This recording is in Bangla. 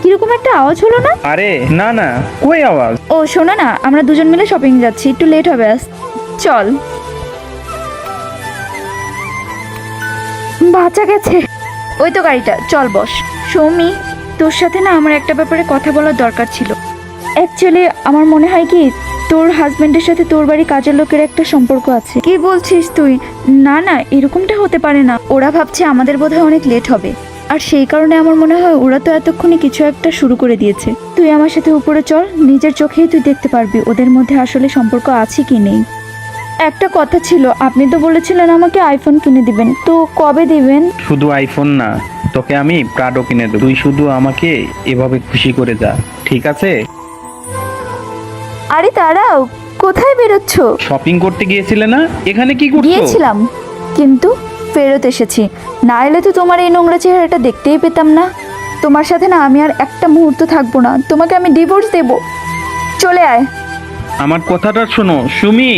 কিরকম একটা আওয়াজ হলো না? আরে না না, কই আওয়াজ? ও শোনো না, আমরা দুজন মিলে শপিং যাচ্ছি, একটু লেট হবে আজ। চল। বাঁচা গেছে। ওই তো গাড়িটা, চল বস। সৌমি, তোর সাথে না আমার একটা ব্যাপারে কথা বলার দরকার ছিল। অ্যাকচুয়ালি আমার মনে হয় কি তোর হাজবেন্ডের সাথে তোর বাড়ি কাজের লোকের একটা সম্পর্ক আছে। কি বলছিস তুই? না না, এরকমটা হতে পারে না। ওরা ভাবছে আমাদের বোধহয় অনেক লেট হবে, আর সেই কারণে আমার মনে হয় ওরা তো এতক্ষণে কিছু একটা শুরু করে দিয়েছে। তুই আমার সাথে উপরে চল, নিজের চোখেই তুই দেখতে পারবি ওদের মধ্যে আসলে সম্পর্ক আছে কি নেই। একটা কথা ছিল, আপনি তো বলেছিলেন আমাকে আইফোন কিনে দিবেন, তো কবে দিবেন? শুধু আইফোন না, তোকে আমি প্রাডো কিনে দেবো। তুই শুধু আমাকে এভাবে খুশি করে যা, ঠিক আছে? আরে দাঁড়াও, কোথায় বেরোচ্ছ? শপিং করতে গিয়েছিলে না? এখানে কি করছো? গিয়েছিলাম, কিন্তু ফেরত এসেছি। না এলে তো তোমার এই নোংরা চেহারাটা দেখতেই পেতাম না। তোমার সাথে না আমি আর একটা মুহূর্ত থাকবো না, তোমাকে আমি ডিভোর্স দেব। চলে আয়। আমার কথাটা শোনো সুমি।